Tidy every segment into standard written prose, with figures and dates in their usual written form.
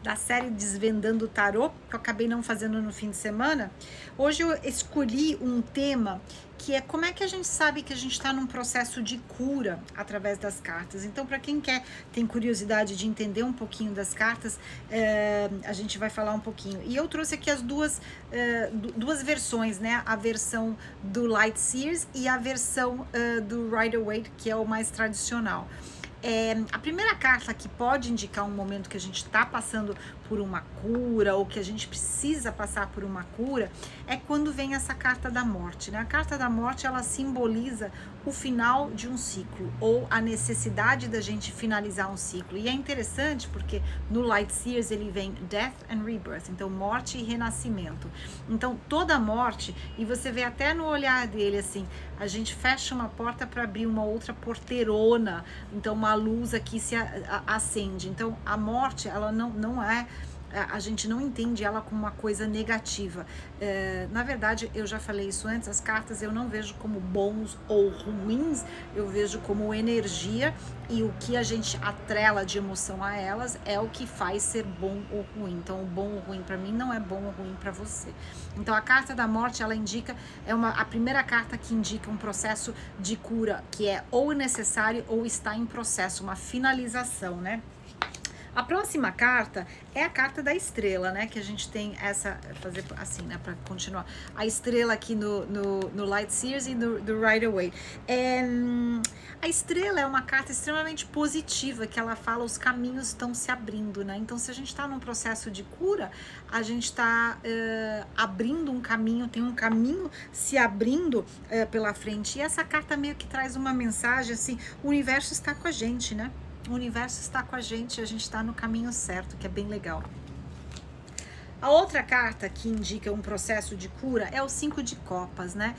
da série Desvendando o Tarô, que eu acabei não fazendo no fim de semana. Hoje eu escolhi um tema que é como é que a gente sabe que a gente está num processo de cura através das cartas. Então, para quem tem curiosidade de entender um pouquinho das cartas, a gente vai falar um pouquinho. E eu trouxe aqui as duas versões, né? A versão do Light Seers e a versão do Rider-Waite, que é o mais tradicional. A primeira carta que pode indicar um momento que a gente está passando por uma cura ou que a gente precisa passar por uma cura é quando vem essa carta da morte, né? A carta da morte, ela simboliza o final de um ciclo ou a necessidade da gente finalizar um ciclo. E é interessante porque no Light Seers ele vem Death and Rebirth, então morte e renascimento. Então toda morte, e você vê até no olhar dele assim, a gente fecha uma porta para abrir uma outra porteirona, então uma luz aqui se acende. Então a morte, ela não é, a gente não entende ela como uma coisa negativa. Na verdade, eu já falei isso antes, as cartas eu não vejo como bons ou ruins, eu vejo como energia, e o que a gente atrela de emoção a elas é o que faz ser bom ou ruim. Então o bom ou ruim para mim não é bom ou ruim para você. Então a carta da morte, ela indica, a primeira carta que indica um processo de cura que é ou necessário ou está em processo, uma finalização, né? A próxima carta é a carta da estrela, né? Que a gente tem essa, fazer assim, né? Para continuar. A estrela aqui no Light Seers e do Rider-Waite. A estrela é uma carta extremamente positiva, que ela fala os caminhos estão se abrindo, né? Então, se a gente está num processo de cura, a gente está abrindo um caminho, tem um caminho se abrindo pela frente. E essa carta meio que traz uma mensagem assim: o universo está com a gente, né? O universo está com a gente está no caminho certo, que é bem legal. A outra carta que indica um processo de cura é o 5 de copas, né?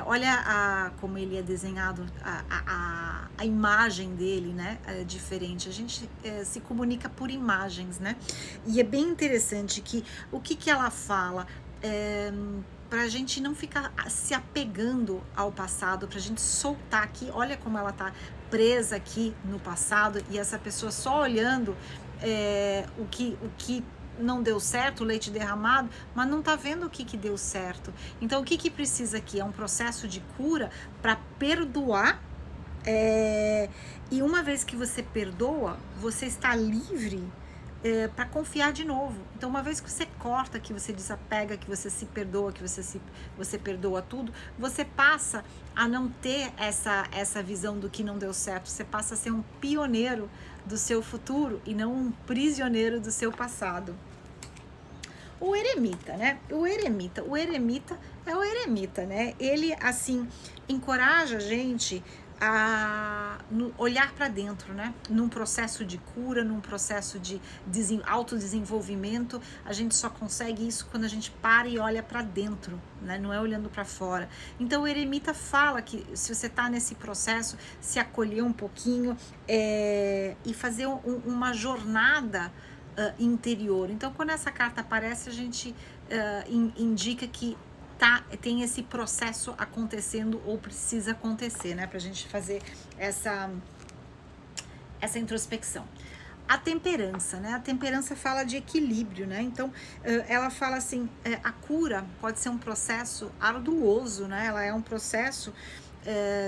Olha como ele é desenhado, a imagem dele, né? É diferente. A gente se comunica por imagens, né? E é bem interessante que o que ela fala para a gente não ficar se apegando ao passado, para a gente soltar aqui. Olha como ela tá presa aqui no passado, e essa pessoa só olhando o que não deu certo, o leite derramado, mas não tá vendo o que deu certo. Então o que precisa aqui? É um processo de cura para perdoar, e uma vez que você perdoa, você está livre para confiar de novo. Então, uma vez que você corta, que você desapega, que você se perdoa, que você perdoa tudo, você passa a não ter essa visão do que não deu certo. Você passa a ser um pioneiro do seu futuro e não um prisioneiro do seu passado. O eremita, né? O eremita é o eremita, né? Ele, assim, encoraja a gente a olhar para dentro, né? Num processo de cura, num processo de autodesenvolvimento, a gente só consegue isso quando a gente para e olha para dentro, né? Não é olhando para fora. Então o eremita fala que se você está nesse processo, se acolher um pouquinho e fazer uma jornada interior. Então, quando essa carta aparece, a gente indica que tem esse processo acontecendo ou precisa acontecer, né? Pra gente fazer essa introspecção. A temperança, né? A temperança fala de equilíbrio, né? Então, ela fala assim, a cura pode ser um processo arduoso, né? Ela é um processo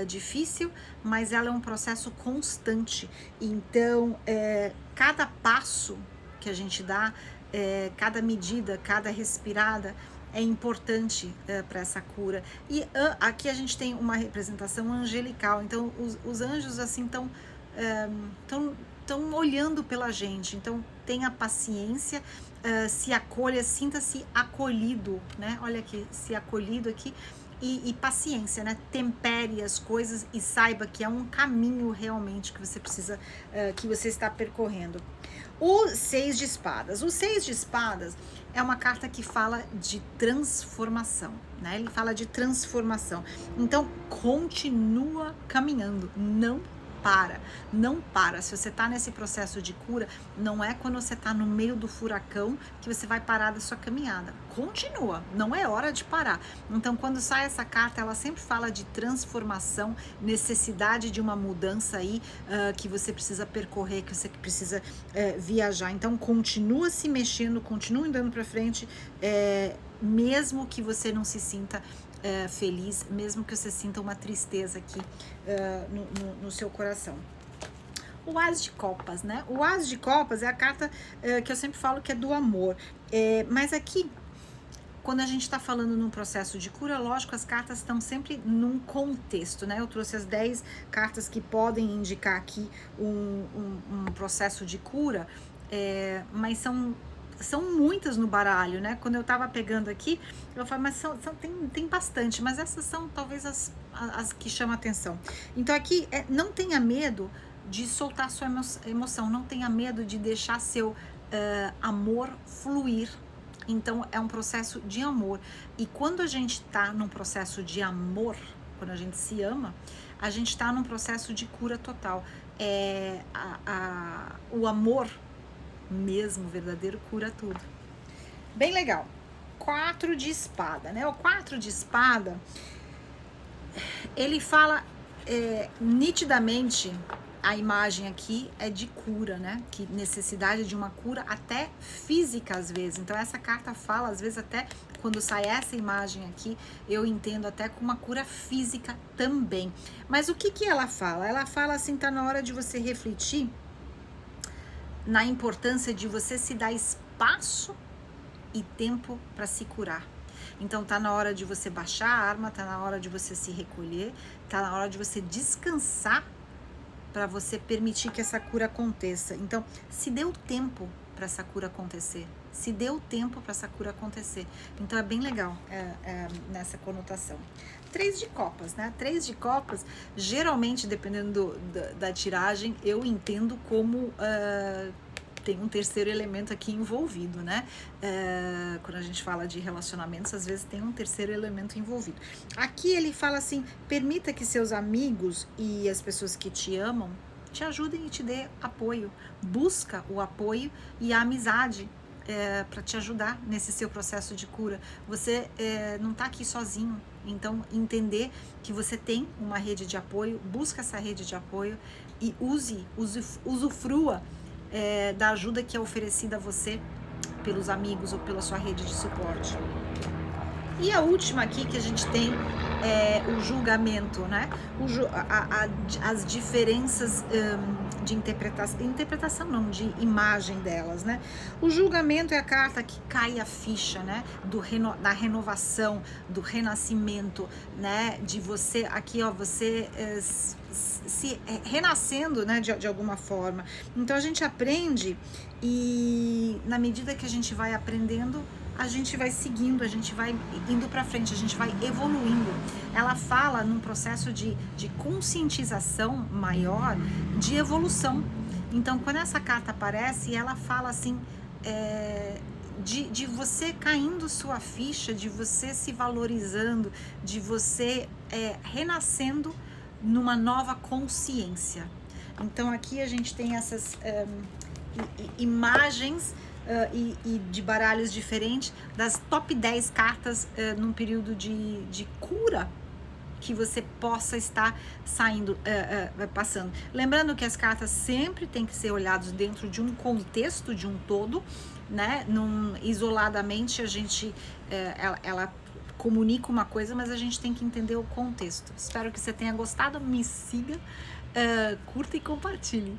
difícil, mas ela é um processo constante. Então, cada passo que a gente dá, cada medida, cada respirada é importante para essa cura. E aqui a gente tem uma representação angelical, então os anjos assim estão olhando pela gente, então tenha paciência, se acolha, sinta-se acolhido, né? Olha aqui, se acolhido aqui. E paciência, né? Tempere as coisas e saiba que é um caminho realmente que você precisa, que você está percorrendo. O 6 de espadas. O 6 de espadas é uma carta que fala de transformação, né? Ele fala de transformação. Então, continua caminhando, não para, não para. Se você está nesse processo de cura, não é quando você está no meio do furacão que você vai parar da sua caminhada. Continua, não é hora de parar. Então, quando sai essa carta, ela sempre fala de transformação, necessidade de uma mudança aí que você precisa percorrer, que você precisa viajar. Então, continua se mexendo, continua andando para frente, mesmo que você não se sinta feliz, mesmo que você sinta uma tristeza aqui no seu coração. O As de Copas, né? O As de Copas é a carta que eu sempre falo que é do amor. Mas aqui, quando a gente está falando num processo de cura, lógico, as cartas estão sempre num contexto, né? Eu trouxe as 10 cartas que podem indicar aqui um processo de cura, mas são muitas no baralho, né? Quando eu tava pegando aqui, eu falei, mas tem bastante, mas essas são talvez as que chamam atenção. Então aqui, não tenha medo de soltar sua emoção, não tenha medo de deixar seu amor fluir. Então é um processo de amor. E quando a gente tá num processo de amor, quando a gente se ama, a gente tá num processo de cura total. O amor mesmo, verdadeiro, cura tudo. Bem legal. 4 de espada, né? O 4 de espada, ele fala nitidamente, a imagem aqui é de cura, né? Que necessidade de uma cura até física às vezes. Então essa carta fala, às vezes até quando sai essa imagem aqui, eu entendo até com uma cura física também. Mas o que ela fala? Ela fala assim, tá na hora de você refletir na importância de você se dar espaço e tempo para se curar. Então tá na hora de você baixar a arma, tá na hora de você se recolher, tá na hora de você descansar para você permitir que essa cura aconteça. Então, se dê o tempo para essa cura acontecer. Se dê o tempo para essa cura acontecer. Então é bem legal nessa conotação. 3 de copas, né? 3 de copas, geralmente, dependendo da tiragem, eu entendo como tem um terceiro elemento aqui envolvido, né? Quando a gente fala de relacionamentos, às vezes tem um terceiro elemento envolvido. Aqui ele fala assim, permita que seus amigos e as pessoas que te amam te ajudem e te dê apoio. Busca o apoio e a amizade para te ajudar nesse seu processo de cura. Você não está aqui sozinho, então entender que você tem uma rede de apoio, busca essa rede de apoio e usufrua da ajuda que é oferecida a você pelos amigos ou pela sua rede de suporte. E a última aqui que a gente tem é o julgamento, né? As diferenças de interpretação não, de imagem delas, né? O julgamento é a carta que cai a ficha, né? Da renovação, do renascimento, né? De você, aqui ó, você se renascendo, né? De alguma forma. Então a gente aprende e na medida que a gente vai aprendendo, a gente vai seguindo, a gente vai indo para frente, a gente vai evoluindo. Ela fala num processo de conscientização maior, de evolução. Então, quando essa carta aparece, ela fala assim, de você caindo sua ficha, de você se valorizando, de você renascendo numa nova consciência. Então, aqui a gente tem essas imagens e de baralhos diferentes das top 10 cartas num período de cura que você possa estar passando. Lembrando que as cartas sempre têm que ser olhadas dentro de um contexto, de um todo, né? Isoladamente a gente ela comunica uma coisa, mas a gente tem que entender o contexto. Espero que você tenha gostado, me siga, curta e compartilhe.